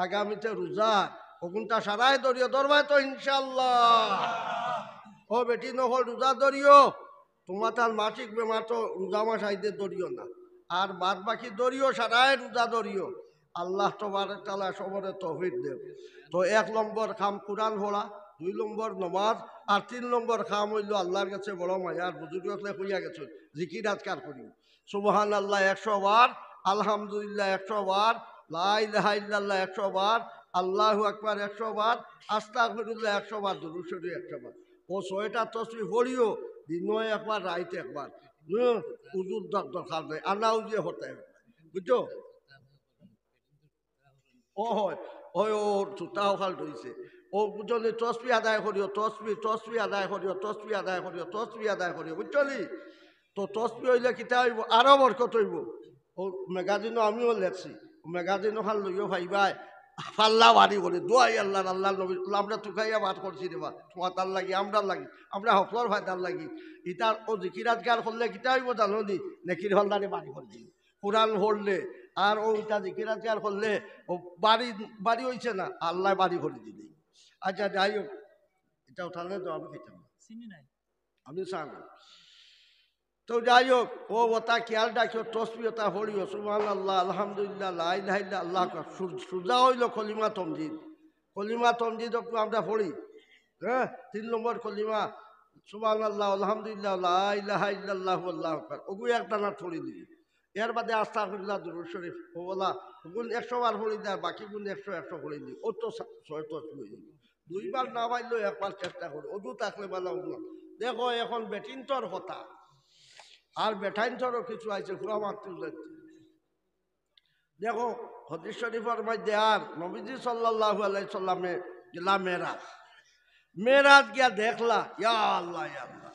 আগামীতে রোজা ওগুনটা সারাই ধরিও ধরবাই তো ইনশাল্লাহ। ও বেটি নহল রোজা ধরিও, তোমার তার মাসিক বেমার তো রোজা মাস আইতে ধরিও না, আর বাদ বাকি ধরিও সারাই রোজা ধরিও। আল্লাহ তবারক তাআলা সবরে তৌফিক দেব। তো 1 নম্বর কাম কুরআন পড়া, 2 নম্বর নমাজ, আর 3 নম্বর কাম হইল আল্লাহর কাছে বড় মায়ার বুজুর্গ হইয়া গেছে জিকির আজকার করি। সুবহানাল্লাহ 100 বার, আলহামদুলিল্লাহ 100 বার, লা ইলাহা ইল্লাল্লাহ 100 বার, আল্লাহু আকবার 100 বার, আস্তাগফিরুল্লাহ 100 বার, দুরূদ শরীফ 100 বার। ও 6টা তসবিহ পড়িও, দিনে একবার রাইতে একবার। উজুর দরকার নেই, আনা উজিয়ে হতে হবে, বুঝছো? ও হয় ওই ওর জোতাও খাল ধরিছে। ও বুঝলি তসবি আদায় করিও, তসবি আদায় করিও, তসবি আদায় করিও, তসবি আদায় করিও, বুঝলি? তো তসবি হইলে কিতা হইব, আরো বরকত হইব। ও মেগাজিনও আমিও লেখছি, মেগাজিনও খান লইও ভাইবাই পাল্লা বাড়ি করে দোয়াই আল্লাহ আল্লাহ নবী আমরা তুকাইয়া বাদ করছি রে বা তোমার তার লাগি আমরা হকলর ভাই তার লাগি ইটার ও জিকিরাত গার করলে কিতা হইব জানো নি, নেকির হলদারে বাড়ি করে দিই কোরআন পড়লে। আর ও ইটা জিকিরাত গার করলে ও বাড়ি হইছে না, আল্লাহ বাড়ি করে দিলি। আচ্ছা যাই হোক, এটা উঠালে তো আমি খেতাম আমি চান। তো যাই হোক, ও ওটা খেয়াল রাখিও, তসবি ওটা পড়িও, সুবহানাল্লাহ আলহামদুলিল্লাহ লা ইলাহা ইল্লাল্লাহ আল্লাহু আকবার। সুজা হইল কলিমা তমজিদ, কলিমা তমজিদ আমরা পড়ি। হ্যাঁ, 3 নম্বর কলিমা সুবহানাল্লাহ আলহামদুলিল্লাহ লা ইলাহা ইল্লাল্লাহু আল্লাহু আকবার, ওগুলো একটা না পড়ি দিই। এর বাদে আস্তাগফিরুল্লাহ দুরূদ শরীফ ও বলা গুণ 100 বার পড়ি দেয়, বাকি গুণ 100 পড়ি দিই। ও তো 6 তসবি হয়ে যাবে। 2 বার না পারলেও 1 বার চেষ্টা করি, ওদু থাকলে ভালো। দেখো এখন বেটিন তোর কথা, আর বেঠাইন ধরো কিছু আছে খুয়া মারতে যাচ্ছে। দেখো হাদিস শরীফের মধ্যে আর নবীজি সাল্লাল্লাহু আলাইহি সাল্লামে গেলা মেরাজ গিয়া দেখলা ইয়া আল্লাহ ইয়া আল্লাহ,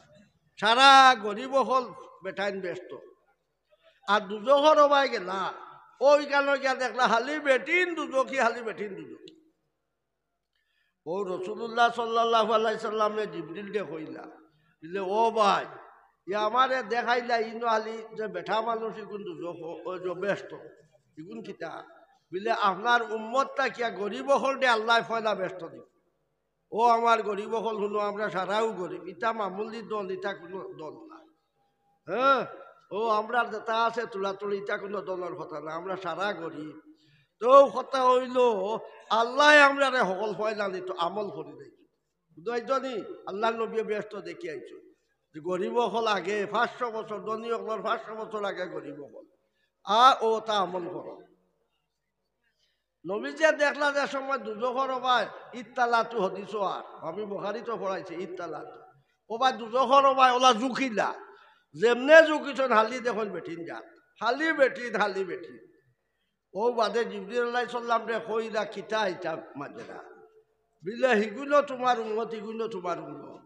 সারা গরিব হল বেঠাইন ব্যস্ত। আর দুজখর ওবাই গেলা, ওইখানে গিয়া দেখলা হালি বেটিন দুজকি, হালি বেটিন দুজকি। ও রাসূলুল্লাহ সাল্লাল্লাহু আলাইহি সাল্লামে জিবরিল দে কইলা বলে ও ভাই আমারে দেখাইলা ইনো আলি যে বেঠা মানুষ ইগুন ব্যস্ত ইগুন কিতা বলে আপনার উম্মতটা কিয়া গরিব হল দে আল্লাহ ফয়লা ব্যস্ত দিব। ও আমার গরিব হল হলো আমরা সারাও গরিব, ইটা মামুলি দল, ইটা কোনো দল না। হ্যাঁ, ও আমরা যেটা আছে তুলাতুলি, ইটা কোনো দলের কথা না, আমরা সারা গরিব। তো কথা হইল আল্লাহ আমরা সকল ফয়লা দিত, আমল করে দেখি বুঝাইছনি। আল্লাহ নবী ব্যস্ত দেখি আইছো যে গরিব হল আগে 500 বছর, ধনী হল 500 বছর আগে গরিব হল, আর ও তা আমল করো। নবীজি দেখলা যে সময় দুজখর ওবাই ইত্তালাতু হদিস, আর আমি বুখারী তো পড়াইছি ইত্তালাতু ওবাই দুজখর ওবাই ওলা জুখিলা, যেমনে জুখিছন হালি দেখুন বেঠিন যাত, হালি বেঠিন। ও বাদে জিবরিল আলাইহিস সালাম রে কইলা কিতা ইটা মাজরা বিলে হিগুলো তোমার উম্মত, হিগুলো তোমার উম্মত।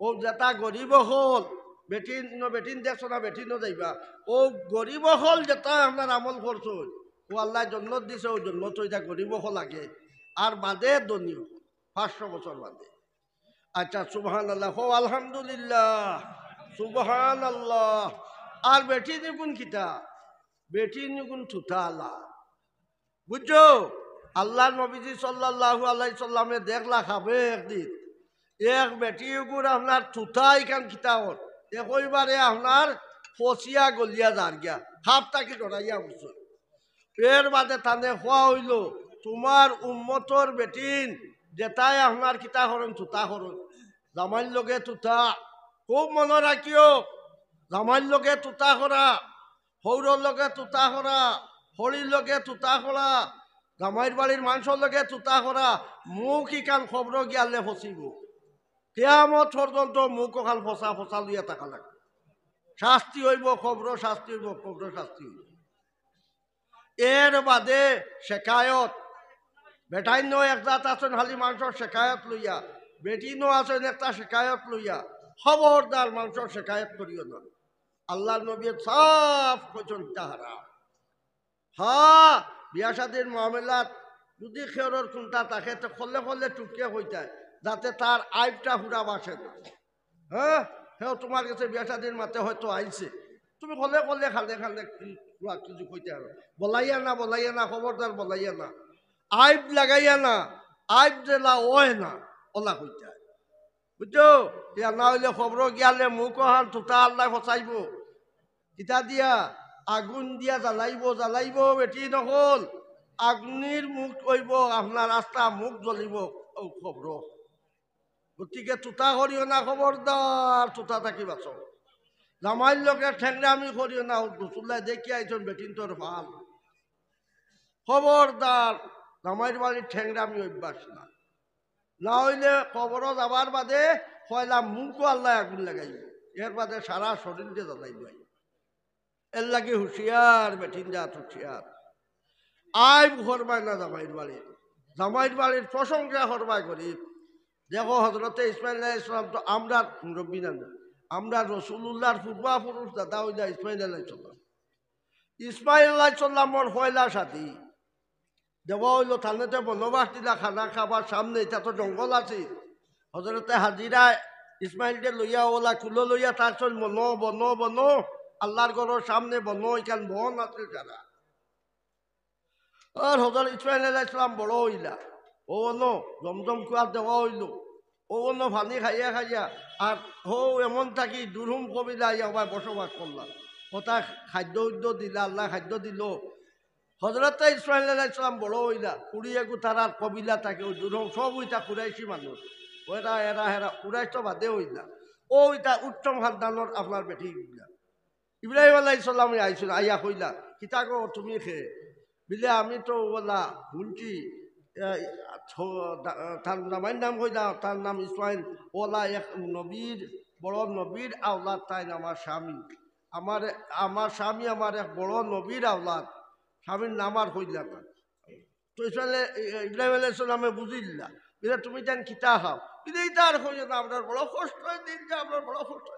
ও যেটা গরিব হল বেটিন দেখছো না, বেটিনও যাইবা। ও গরিব হল যেটা আপনার আমল করছো, ও আল্লাহ জন্নত দিছে, ও জন্নত ওইটা গরিব হল আগে, আর বাদে ধনী 500 বছর বাদে। আচ্ছা সুবহানাল্লাহ হো আলহামদুলিল্লাহ সুবহানাল্লাহ। আর বেটিন গুণ কিতা, বেটিন গুণ থুতা আল্লাহ, বুঝছো? আল্লাহ নবীজি সাল্লাল্লাহু আলাইহি সাল্লামে দেখলা খাবে একদিন এক বেটি গুণ আপনার থুতা ইখান কিতাবত একইবারে আপনার ফসিয়া গলিয়া যার গিয়া খাপ তাকে ডরাইয়া বসে। এর বাদে তানে খোয়া হইল তোমার উম্মতর বেটিন যেটাই আপনার কিতা হরণ থুতা হরণ, জামাইর লগে থুতা, খুব মনে রাখিও, জামাইর লগে তুতা করা, সৌরর লগে তুতা করা, হরির লগে তুতা করা, জামাইর বাড়ির মানুষের লগে তুতা করা, মুখ ইকান খবর গিয়ালে ফসিব। কেয়ামত পর্যন্ত মুখ ওখান ফসা লইয়া থাকা লাগবে। শাস্তি হইব খবর, শাস্তি হইব খবর, শাস্তি হইব। এর বাদে শেখায়ত, বেটাইন একজাত আছেন হালি মানুষের শেখায়ত লইয়া, বেটিনও আছেন একটা শেখায়ত লইয়া। খবরদার মানুষের শেখায়ত করিও না, আল্লাহ নবী সাফ কইছেন তাহারা। হ্যাঁ, বিয়া শাদীর মামলাত যদি খেয়রর কোনটা থাকে তো খলে টুকিয়ে হইতায় যাতে তার আইবটা হুড়া বাসে না। হ্যাঁ, হেও তোমার কাছে বিয়া শাদীর মাতে হয়তো আইছে, তুমি খালে কিছু কইতে আর বলাইয়া না খবরদার বলাইয়া না। আইব লাগাইয়া না আইব জেলা ওয় না ওলা হইতে বুঝছো ইয়া না হইলে খবর গিয়ালে মুখ হান তুতা আল্লাহ ফসাইব কিতা দিয়া আগুন দিয়া জ্বালাইব বেটি নহল আগ্নির মুখ কইব আপনার রাস্তা মুখ জ্বলিব খবর গতিকে তুতা করিও না খবরদার তুতা থাকি বাঁচ জামাইর লোকের ঠেংরামি করিও না রসুল্লাহ দেখি আইছেন বেটিন তোর ভাল খবরদার জামাইর বাড়ির ঠেংরামি অভ্যাস না না হইলে কবর যাবার বাদে কয়লা মুখও আল্লাহ আগুন লাগাইব এর বাদে সারা শরীরকে জ্বালাইব এর লাগে হুঁশিয়ার বেটিন জাত হুঁশিয়ার আইব হরবাই না জামাইর বাড়ির প্রশংসা হরবাই করি দেখো হজরতে ইসমাইল আলাইহিস সালাম তো আমরা মুরব্বী না আমরা রসুল্লাহর পূর্বাপুরুষ দাদা হইলা ইসমাইল আলাইহিস সালাম ইসমাইল আলাইহিস সালামর পয়লা সাথী দেওয়া হইল থানেতে বনবাস দিলা খানা খাবার সামনে এটা তো জঙ্গল আছে হজরতে হাজিরা ইসমাইলকে লইয়া ওলা কুলো লইয়া তার বন আল্লাহর ঘরের সামনে বন এখান বন আছে যারা আর হজরত ইসমাইল আলাইহিস সালাম বড় হইলা ও ন জমজম কুয়ার দেওয়া হইল ও ন পানি খাইয়া আর হো এমন থাকি দুরুম কবিলা আবার বসবাস করলাম ওটা খাদ্য দিলা আল্লাহ খাদ্য দিল হজরত ইসমাইল আলাইহিস সালাম বড় হইলা কুড়িয়ে তারার কবিলা থাকে ওই দুরুম সব ওইটা কুরাইশি মানুষ ওরা হেরা কুরাইশ তো বাদে হইলা ওইটা উত্তম খানদানোর আপনার বেটি ইব্রাহিম আলাইহিস সালাম আইছিল আইয়া কইলা কিতা গো তুমি খে বিলে আমি তো বলা শুনছি তার নামের নাম কইলা তার নাম ইসমাইল ওলা এক নবীর বড় নবীর আওলাদ তাই আমার স্বামী আমার স্বামী আমার এক বড় নবীর আওলাদ স্বামীর নাম আর কইলা না তো ইব্রাহিম আলাইহিস সালামে বুঝিল্লা বিলে তুমি জান কিতা খাও কিন্তু এইটা আর কইও না আপনার বড় কষ্ট দিন যে আপনার বড় কষ্ট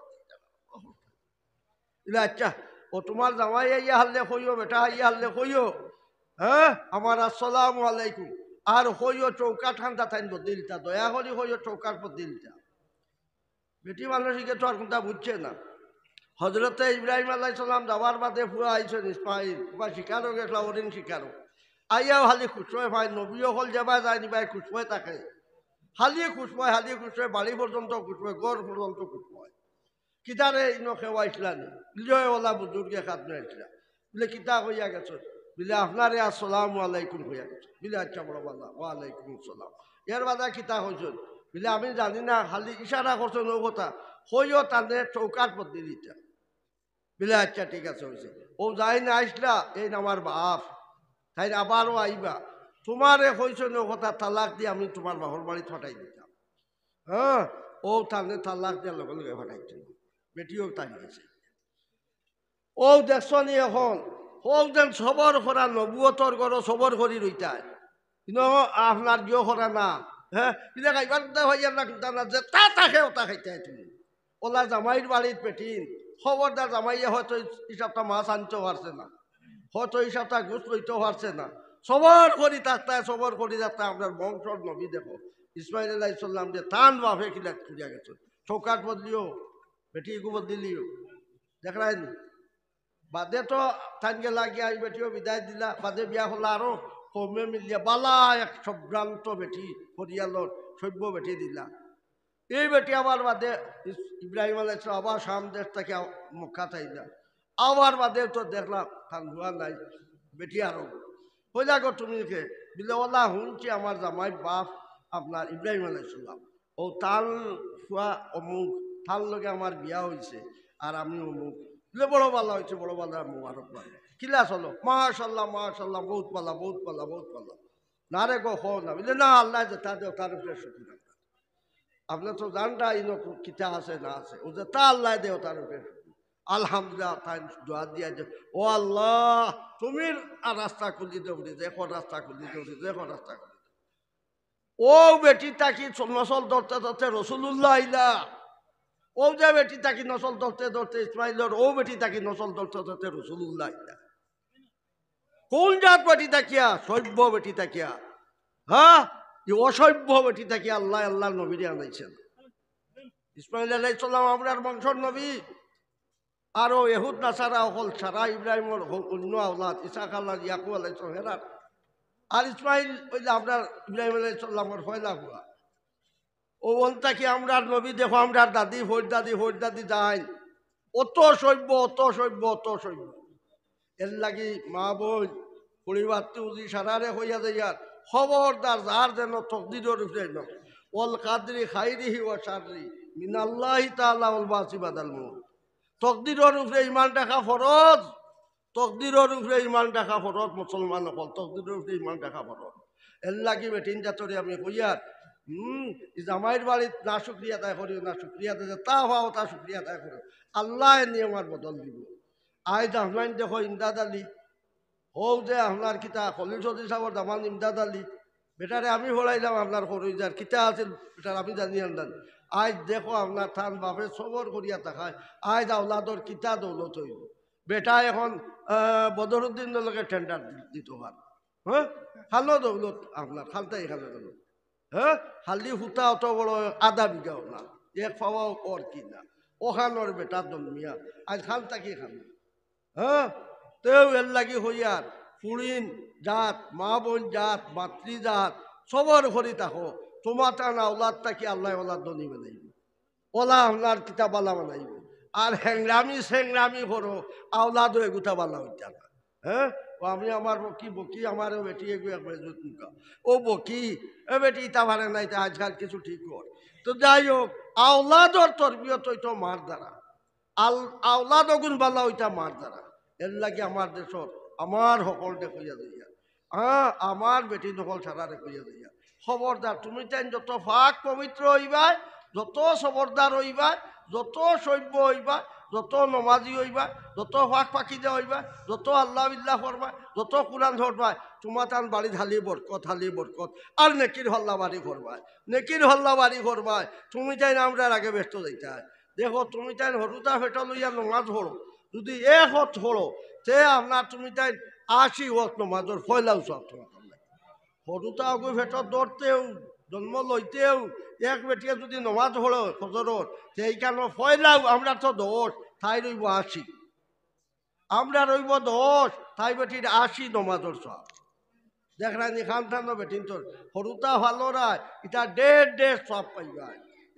আচ্ছা ও তোমার জামাই আইয়া হারলে কইও বেটা আইয়া হারলে কইও হ্যাঁ আমার আসসালামু আলাইকুম আর হইও চৌকা ঠান্ডা থাইন দিলটা দয়া করি হইও চৌকার পর দিলটা বেটি মানুষকে তো আর কোনটা বুঝছে না হজরতে ইব্রাহিম আলাইহিস সালাম যাওয়ার বাদে পুরা আইছেন ইসমাইল বা শিকারও গেছিল ওদিন শিকারও আইয়াও হালি খুশবয় ভাই নবীও হল যাবা যায়নি ভাই খুশবয় থাকে হালি খুশবয় বাড়ি পর্যন্ত খুশবয় গড় পর্যন্ত খুশবয় কিতারে ইনো খেওয়াইছিলা নি বিজয় ওলা বুজুর্গে খাদ্য আইছিলা বলে কিতা হইয়া গেছ বিলে আপনারে আসসালামু আলাইকুম হইয়া গেছে বিলে আচ্ছা বড় বাল্লা ওয়ালাইকুম আসসালাম এর বাদা কিতা হয়েছেন বিলে আমি জানি না খালি ইশারা করছেন ও কথা হইও তাদের চৌকার পদ্ধতি দিতে বিলে আচ্ছা ঠিক আছে হয়েছে ও যাই না আসলা এই আমার বাপ তাই আবারও আইবা তোমারে হয়েছেন ও কথা তালাক দিয়ে আমি তোমার বাপর বাড়ি ফাটাই দিতাম হ্যাঁ ও তাদের তালাক দিয়ে লগে লগে ফাটাইছিল বেটিও তাই গেছে ও দেখছ নি এখন হোক যেন সবর করা নবুয়তর গড় সবর করি রইতায় কিন্তু আপনার গিয়েও করা না হ্যাঁ কিন্তু খাইবার হইয়া না যে তা তাকে ওটা খাইতে তুমি ওলা জামাইর বাড়ির পেটিন খবরদার জামাইয়া হয়তো হিসাবটা মাছ আনতেও পারছে না হয়তো হিসাবটা ঘুষ লইতেও পারছে না সবর করি থাকতে আপনার বংশর নবী দেখো ইসমাইল আলাইহিস সালাম যে টান বাপে কিলা খুঁজা গেছে চৌকাট বদলিও বেটি বদলিও দেখাই বাদে তো থানকে লাগিয়ে আই বেটিও বিদায় দিলা বাদে বিয়া হল আরো কমে মিলিয়া বালা এক সম্ভ্রান্ত বেটি পরিয়ালর সভ্য বেটি দিলা এই বেটি আবার বাদে ইব্রাহিম আলাইহিস সালাম আবার শাম দেশ থেকে মক্কা থাইলা আবার বাদে তো দেখলাম থান ধোয়া নাই বেটি আরো হইলা গো তুমি কে বিলে ওলা শুনছি আমার জামাই বাপ আপনার ইব্রাহিম আলাইহিস সালাম ও তাল ফুয়া অমুক তার লগে আমার বিয়া হয়েছে আর আমি অমুক বড় পাল্লা হয়েছে বড় পাল্লা মুবারক পাল্লা কিলা চলো মাশাল্লাহ বহুত পাল্লা না রে গো হো না বুঝলে না আল্লাহ যে তা দেও তার উপরে শুকুর আপনার তো জানটা ইনো কিতা আছে না আছে ও যে তা আল্লাহ দেও তার উপরে আলহামদুলিল্লাহ তাই দোয়া দিয়া যে ও আল্লাহ তুমি আর রাস্তা খুলি দেও এখন রাস্তা খুলি দেও ও বেটি তাকি নসল ধরতে রসুল্লাহ আইলা ও যে বেটি তাকি নসল ধরতে ইসমাইলর ও বেটি তাকি নসল ধরতে রসুল্লাহ আইলা কোন জাত বেটি তাকিয়া সভ্য বেটি তাকিয়া হ্যাঁ অসভ্য বেটি তাকিয়া আল্লাহ নবীরে আনাইছেন ইসমাইল আলাইহিস সালাম আমরার বংশর নবী আরো এহুদ নাসারা হল সারা ইব্রাহিমর অন্য আওলাদ ইসাক আল্লাহ ইয়াকুব আলাইহিস সালাম হেরার আর ইসমাইল ওই যে আপনার ইব্রাহিম আলাইহিস সালামের পয়লা হুয়া ও বলতা কি আমরা নবী দেখো আমরা দাদি ভোট দাদি যাই অত সভ্য অত সভ্য অত সভ্য এর লাগি মা বোন পরিবার তুজি সারারে হইয়া যাইয়ার খবরদার যার যেন তকদিরের উপরে ওল কাদরি খাইরিহি ওয়া শাররি মিনাল্লাহি তাআলা ওয়াল বাসিবাদাল মুত তকদিরের উপরে ঈমান রাখা ফরজ তকদিরের উপরে ঈমান রাখা ফরজ মুসলমান হল তকদিরের উপরে ঈমান রাখা ফরজ এর লাগি বেটিন জাতরে আমি কইয়ার জামাইয়ের বাড়ির না শুক্রিয়া আদায় করিও না শুক্রিয়া আদায় তা হওয়াও তা শুক্রিয়া আদায় করিও আল্লাহ নিয়মার বদল দিব আজ আপনার দেখো ইমদাদ আলী হোক যে আপনার কিতা খলিল চৌধুরী সাহেবের দামান ইমদাদ আলী বেটারে আমি হলাইলাম আপনার খরুইজার কিতা আছিল বেটার আমি জানি আনদান আজ দেখো আপনার থান বাপে সবর করিয়া দেখায় আজ আওলাদর কিতা দৌলত হইল বেটা এখন বদরুদ্দিনের লগে টেন্ডার দিত পার হ্যাঁ খালো দৌলত আপনার খালতাই খালো দৌলত হ্যাঁ হালদি হুতা অত বড় আধা বিঘাও না এক পাওয়াও ওর কি না ওখানোর বেটা জন্মিয়া আজ খালতা কি খান হ্যাঁ তেও এর লাগি হইয়ার ফুড়িন জাত মা বোন জাত মাতৃ জাত সবর ঘরি থাকো তোমার টান আওলাদ থাকি আল্লাহ ওলাদ দনি বানাইব ওলা আপনার কিতাব আলা বানাইব আর সেংরামি করো আওলাদও এগুতা বালা হইতা না হ্যাঁ ও আমি আমার বকি আমারও বেটি এগুলো ও বকি এ বেটি ইতা পারে না এটা আজকাল কিছু ঠিক কর তো যাই হোক আওলাদর তরবিয়ত হইতো মার দ্বারা আওলাদ অগুন বালা ওইটা মার দ্বারা এর লাগে আমার দেশত আমার সকল দেখইয়া যাইয়া আমার বেটি নকল সারা দেখইয়া যাইয়া খবরদার তুমি তাই যত ফাঁক পবিত্র হইবা যত সবরদার হইবা যত সভ্য হইবা যত নমাজি হইবা যত ফাঁক পাখিদা হইবা যত আল্লাহ বিল্লাহ করবা যত কোরআন ধরবা তোমার তান বাড়ি হালি বরকত আর নেকির হল্লা বাড়ি করবা নেকির হল্লা বাড়ি করবা তুমি তাই আমরার আগে ব্যস্ত যাইতা দেখো তুমি তাই হরুতা ফেটা লইয়া নমাজ হড়ো যদি এক হত হড়ো তে আপনার তুমি তাই 80 ওয়াক্ত নমাজের ফয়লাও সব তোমার হরুতা আগে ফেটত ধরতেও জন্ম লইতেও এক বেটিয়ে যদি নমাজ হলো ফজরত সেই কারণে ফয়লাও আমরা তো 10 তাই রইব 80 আমরা রইব 10 তাই বেটির 80 নমাজের সব দেখ রানি খান থান বেটিন তোর হরুতা ভালো রায় এটা 1.5 সব পাইবা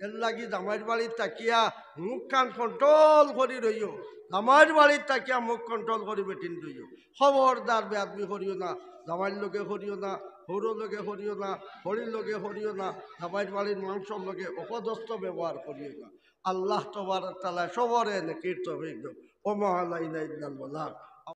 এর লাগি জামাইয়ের বাড়ির তাকিয়া মুখ কান কন্ট্রোল করি রইও জামাইয়ের বাড়ির তাকিয়া মুখ কন্ট্রোল করি বেটিন রইও খবরদার বেআদবি করিও না জামাইয়ের লোকে করিও না হরুর লোকে করিও না হরির লোকে করিও না জামাইয়ের বাড়ির মাংসর লোকে অপদস্থ ব্যবহার করিও না আল্লাহ তবারক তাআলা সবরে নেকির তৌফিক দাও ও মা লা ইলাহা ইল্লাল্লাহ